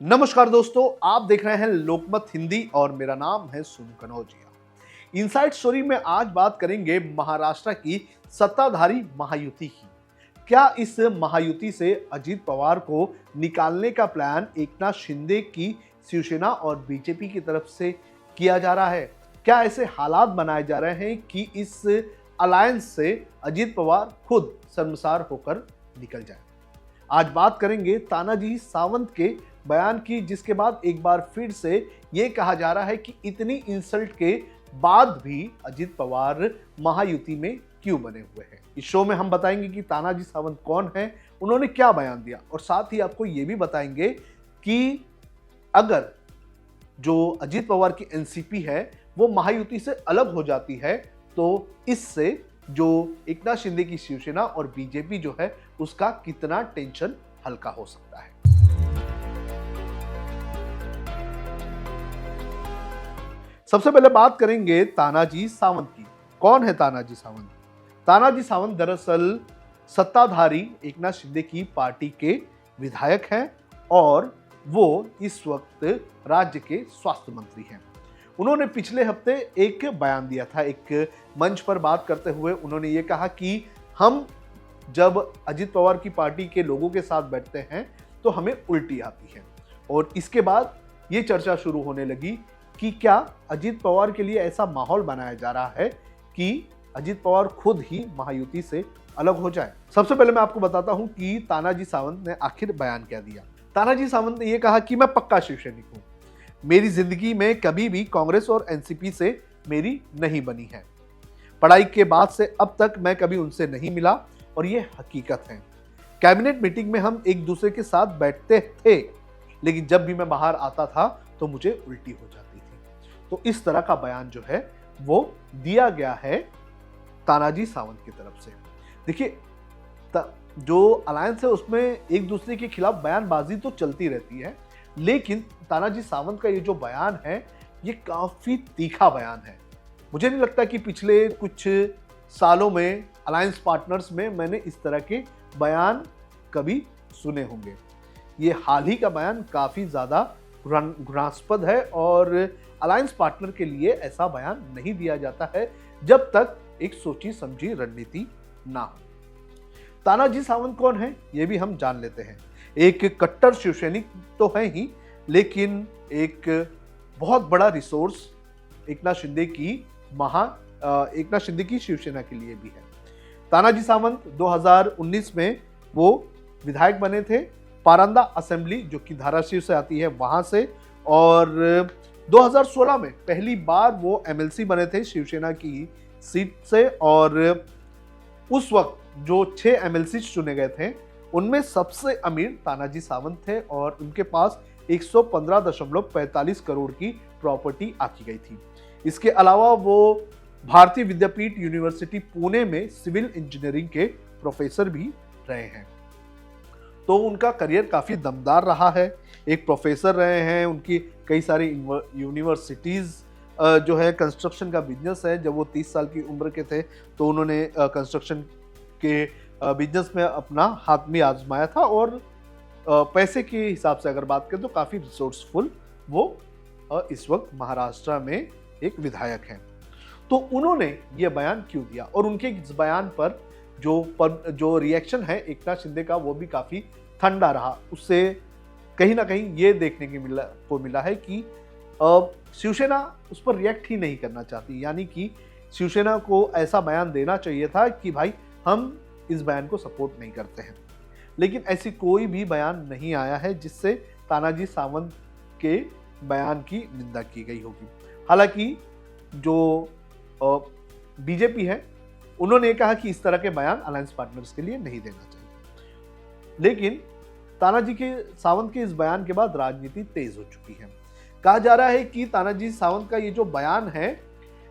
नमस्कार दोस्तों, आप देख रहे हैं लोकमत हिंदी और मेरा नाम है सोनू कनौजिया। इनसाइड स्टोरी में आज बात करेंगे महाराष्ट्र की सत्ताधारी महायुति की। क्या इस महायुति से अजित पवार को निकालने का प्लान एकनाथ शिंदे की शिवसेना और बीजेपी की तरफ से किया जा रहा है? क्या ऐसे हालात बनाए जा रहे हैं कि इस अलायंस से अजित पवार खुद शर्मसार होकर निकल जाए? आज बात करेंगे तानाजी सावंत के बयान की, जिसके बाद एक बार फिर से ये कहा जा रहा है कि इतनी इंसल्ट के बाद भी अजित पवार महायुति में क्यों बने हुए हैं। इस शो में हम बताएंगे कि तानाजी सावंत कौन है, उन्होंने क्या बयान दिया, और साथ ही आपको ये भी बताएंगे कि अगर जो अजित पवार की एनसीपी है वो महायुति से अलग हो जाती है तो इससे जो एकनाथ शिंदे की शिवसेना और बीजेपी जो है उसका कितना टेंशन हल्का हो सकता है। सबसे पहले बात करेंगे तानाजी सावंत की। कौन है तानाजी सावंत? तानाजी सावंत दरअसल सत्ताधारी एकनाथ शिंदे की पार्टी के विधायक हैं और वो इस वक्त राज्य के स्वास्थ्य मंत्री हैं। उन्होंने पिछले हफ्ते एक बयान दिया था, एक मंच पर बात करते हुए उन्होंने ये कहा कि हम जब अजित पवार की पार्टी के लोगों के साथ बैठते हैं तो हमें उल्टी आती है। और इसके बाद ये चर्चा शुरू होने लगी कि क्या अजित पवार के लिए ऐसा माहौल बनाया जा रहा है कि अजित पवार खुद ही महायुति से अलग हो जाए। सबसे पहले मैं आपको बताता हूं कि तानाजी सावंत ने आखिर बयान क्या दिया। तानाजी सावंत ने यह कहा कि मैं पक्का शिवसैनिक हूं, मेरी जिंदगी में कभी भी कांग्रेस और एनसीपी से मेरी नहीं बनी है। पढ़ाई के बाद से अब तक मैं कभी उनसे नहीं मिला और ये हकीकत है। कैबिनेट मीटिंग में हम एक दूसरे के साथ बैठते थे, लेकिन जब भी मैं बाहर आता था तो मुझे उल्टी हो जाती थी। तो इस तरह का बयान जो है वो दिया गया है तानाजी सावंत की तरफ से। देखिए, जो अलायंस है उसमें एक दूसरे के खिलाफ बयानबाजी तो चलती रहती है, लेकिन तानाजी सावंत का ये जो बयान है ये काफी तीखा बयान है। मुझे नहीं लगता कि पिछले कुछ सालों में अलायंस पार्टनर्स में मैंने इस तरह के बयान कभी सुने होंगे। ये हाल ही का बयान काफी ज्यादा घृणास्पद है और अलायंस पार्टनर के लिए ऐसा बयान नहीं दिया जाता है जब तक एक सोची समझी रणनीति ना हो। तानाजी सावंत कौन है ये भी हम जान लेते हैं। एक कट्टर शिवसैनिक तो है ही, लेकिन एक बहुत बड़ा रिसोर्स एकनाथ शिंदे की शिवसेना के लिए भी है। तानाजी सावंत 2019 में वो विधायक बने थे पारंदा असेंबली, जो कि धाराशिव से आती है, वहां से, और 2016 में पहली बार वो एमएलसी बने थे शिवसेना की सीट से। और उस वक्त जो 6 एमएलसी चुने गए थे उनमें सबसे अमीर तानाजी सावंत थे और उनके पास 115.45 करोड़ की प्रॉपर्टी आकी गई थी। इसके अलावा वो भारतीय विद्यापीठ यूनिवर्सिटी पुणे में सिविल इंजीनियरिंग के प्रोफेसर भी रहे हैं। तो उनका करियर काफी दमदार रहा है। एक प्रोफेसर रहे हैं, उनकी कई सारी यूनिवर्सिटीज जो है, कंस्ट्रक्शन का बिजनेस है। जब वो 30 साल की उम्र के थे तो उन्होंने कंस्ट्रक्शन के बिजनेस में अपना हाथ भी आजमाया था और पैसे के हिसाब से अगर बात करें तो काफ़ी रिसोर्सफुल वो इस वक्त महाराष्ट्र में एक विधायक हैं। तो उन्होंने ये बयान क्यों दिया और उनके इस बयान पर जो रिएक्शन है एकनाथ शिंदे का वो भी काफ़ी ठंडा रहा। उससे कहीं ना कहीं ये देखने को मिला है कि शिवसेना उस पर रिएक्ट ही नहीं करना चाहती, यानी कि शिवसेना को ऐसा बयान देना चाहिए था कि भाई हम इस बयान को सपोर्ट नहीं करते हैं, लेकिन ऐसी कोई भी बयान नहीं आया है जिससे तानाजी सावंत के बयान की निंदा की गई होगी। हालांकि जो बीजेपी है उन्होंने कहा कि इस तरह के बयान अलायंस पार्टनर्स के लिए नहीं देना चाहिए, लेकिन तानाजी सावंत के इस बयान के बाद राजनीति तेज हो चुकी है। कहा जा रहा है कि तानाजी सावंत का ये जो बयान है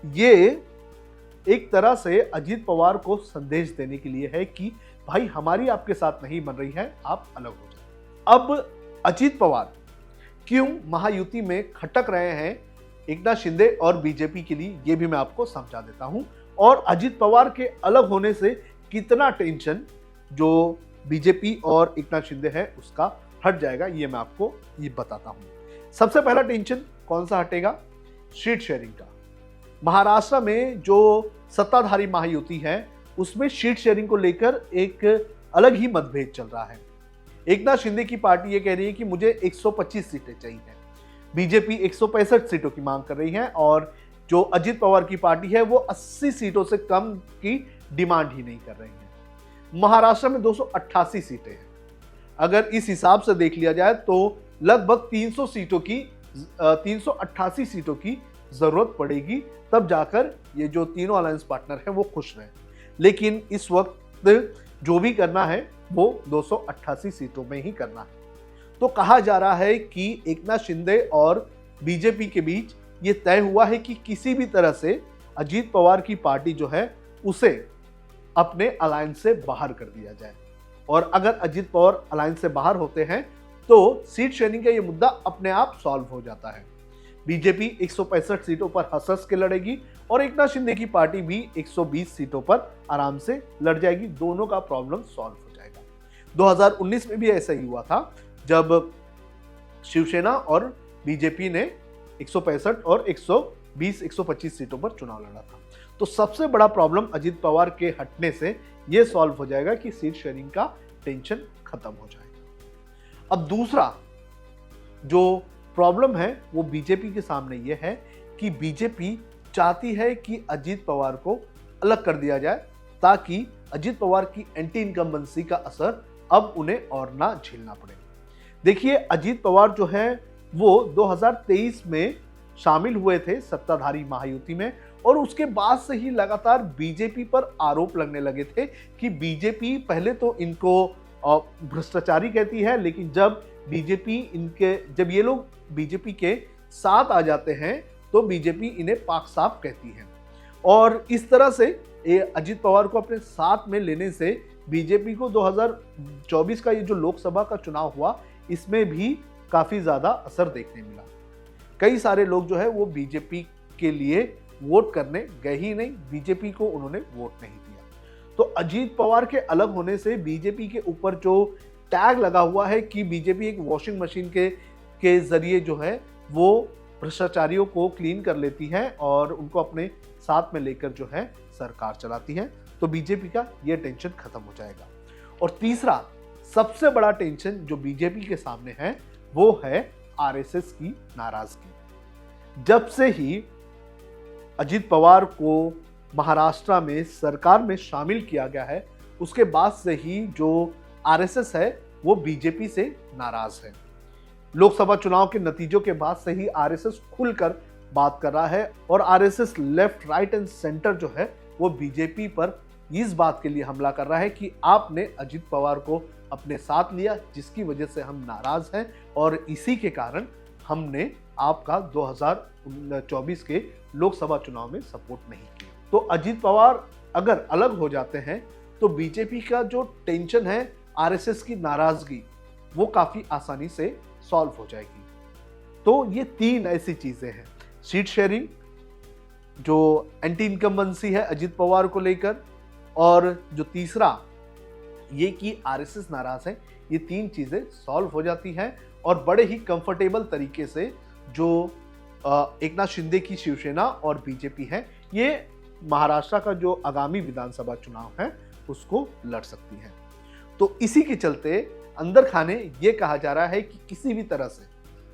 ये एक तरह से अजित पवार को संदेश देने के लिए है कि भाई हमारी आपके साथ नहीं बन रही है, आप अलग हो जाए। अब अजित पवार क्यों महायुति में खटक रहे हैं एकनाथ शिंदे और बीजेपी के लिए, ये भी मैं आपको समझा देता हूं। और अजित पवार के अलग होने से कितना टेंशन जो बीजेपी और एकनाथ शिंदे है उसका हट जाएगा, ये मैं आपको ये बताता हूं। सबसे पहला टेंशन कौन सा हटेगा? सीट शेयरिंग का। महाराष्ट्र में जो सत्ताधारी महायुति है उसमें सीट शेयरिंग को लेकर एक अलग ही मतभेद चल रहा है। एकनाथ शिंदे की पार्टी ये कह रही है कि मुझे 125 सीटें चाहिए, बीजेपी 165 सीटों की मांग कर रही है, और जो अजित पवार की पार्टी है वो 80 सीटों से कम की डिमांड ही नहीं कर रही है। महाराष्ट्र में 288 सीटें हैं। अगर इस हिसाब से देख लिया जाए तो लगभग 388 सीटों की जरूरत पड़ेगी, तब जाकर ये जो तीनों अलायंस पार्टनर हैं वो खुश रहे। लेकिन इस वक्त जो भी करना है वो 288 सीटों में ही करना है। तो कहा जा रहा है कि एकनाथ शिंदे और बीजेपी के बीच ये तय हुआ है कि किसी भी तरह से अजीत पवार की पार्टी जो है उसे अपने अलायंस से बाहर कर दिया जाए, और अगर अजीत पवार अलायंस से बाहर होते हैं तो सीट शेयरिंग का ये मुद्दा अपने आप सॉल्व हो जाता है। बीजेपी 165 सीटों पर हंस के लड़ेगी और एकनाथ शिंदे की पार्टी भी 120 सीटों पर आराम से लड़ जाएगी। दोनों का प्रॉब्लम सॉल्व हो जाएगा। 2019 में भी ऐसा ही हुआ था जब शिवसेना और बीजेपी ने 165 और 120-125 सीटों पर चुनाव लड़ा था। तो सबसे बड़ा प्रॉब्लम अजित पवार के हटने से यह सॉल्व हो जाएगा कि सीट शेयरिंग का टेंशन खत्म हो जाएगा। अब दूसरा जो प्रॉब्लम है वो बीजेपी के सामने यह है कि बीजेपी चाहती है कि अजित पवार को अलग कर दिया जाए ताकि अजित पवार की एंटी इनकम्बेंसी का असर अब उन्हें और ना झेलना पड़े। देखिए, अजित पवार जो है वो 2023 में शामिल हुए थे सत्ताधारी महायुति में, और उसके बाद से ही लगातार बीजेपी पर आरोप लगने लगे थे कि बीजेपी पहले तो इनको भ्रष्टाचारी कहती है, लेकिन जब ये लोग बीजेपी के साथ आ जाते हैं तो बीजेपी इन्हें पाक साफ कहती है। और इस तरह से अजित पवार को अपने साथ में लेने से बीजेपी को 2024 का ये जो लोकसभा का चुनाव हुआ इसमें भी काफी ज्यादा असर देखने मिला। कई सारे लोग जो है वो बीजेपी के लिए वोट करने गए ही नहीं, बीजेपी को उन्होंने वोट नहीं दिया। तो अजित पवार के अलग होने से बीजेपी के ऊपर जो टैग लगा हुआ है कि बीजेपी एक वॉशिंग मशीन के जरिए जो है वो भ्रष्टाचारियों को क्लीन कर लेती है और उनको अपने साथ में लेकर जो है सरकार चलाती है, तो बीजेपी का ये टेंशन खत्म हो जाएगा। और तीसरा सबसे बड़ा टेंशन जो बीजेपी के सामने है वो है आरएसएस की नाराजगी। जब से ही अजित पवार को महाराष्ट्र में सरकार में शामिल किया गया है उसके बाद से ही जो आरएसएस है वो बीजेपी से नाराज है। लोकसभा चुनाव के नतीजों के बाद से ही आरएसएस खुलकर बात कर रहा है, और RSS left, right and centre जो है वो बीजेपी पर इस बात के लिए हमला कर रहा है कि आपने अजित पवार को अपने साथ लिया जिसकी वजह से हम नाराज हैं, और इसी के कारण हमने आपका 2024 के लोकसभा चुनाव में सपोर्ट नहीं किया। तो अजित पवार अगर अलग हो जाते हैं तो बीजेपी का जो टेंशन है आरएसएस की नाराजगी वो काफी आसानी से सॉल्व हो जाएगी। तो ये तीन ऐसी चीजें हैं, सीट शेयरिंग, जो एंटी इनकम्बेंसी है अजित पवार को लेकर, और जो तीसरा ये कि आरएसएस नाराज है, ये तीन चीजें सॉल्व हो जाती हैं और बड़े ही कंफर्टेबल तरीके से जो एकनाथ शिंदे की शिवसेना और बीजेपी है ये महाराष्ट्र का जो आगामी विधानसभा चुनाव है उसको लड़ सकती है। तो इसी के चलते अंदर खाने ये कहा जा रहा है कि किसी भी तरह से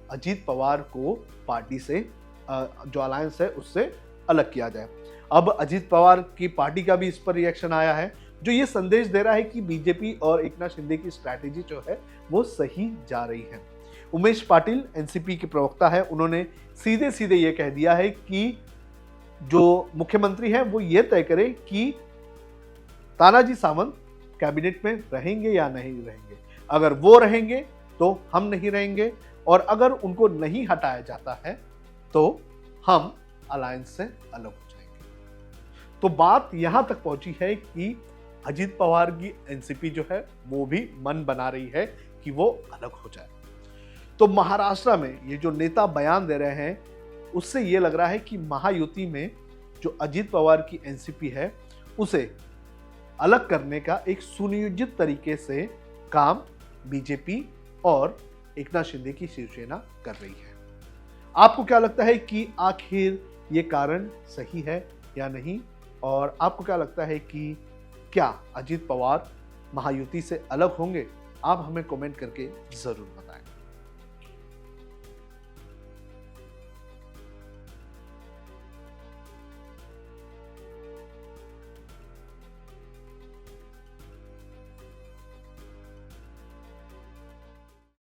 अजित पवार को पार्टी से जो अलायंस है उससे अलग किया जाए। अब अजित पवार की पार्टी का भी इस पर रिएक्शन आया है जो ये संदेश दे रहा है कि बीजेपी और एकनाथ शिंदे की स्ट्रैटेजी जो है वो सही जा रही है। उमेश पाटिल एनसीपी के प्रवक्ता है, उन्होंने सीधे सीधे ये कह दिया है कि जो मुख्यमंत्री हैं वो ये तय करें कि तानाजी सावंत कैबिनेट में रहेंगे या नहीं रहेंगे। अगर वो रहेंगे तो हम नहीं रहेंगे, और अगर उनको नहीं हटाया जाता है तो हम अलायंस से अलग हो जाएंगे। तो बात यहां तक पहुंची है कि अजित पवार की एनसीपी जो है वो भी मन बना रही है कि वो अलग हो जाए। तो महाराष्ट्र में ये जो नेता बयान दे रहे हैं उससे ये लग रहा है कि महायुति में जो अजित पवार की एनसीपी है उसे अलग करने का एक सुनियोजित तरीके से काम बीजेपी और एकनाथ शिंदे की शिवसेना कर रही है। आपको क्या लगता है कि आखिर ये कारण सही है या नहीं? और आपको क्या लगता है कि क्या अजीत पवार महायुति से अलग होंगे? आप हमें कमेंट करके जरूर बताएं।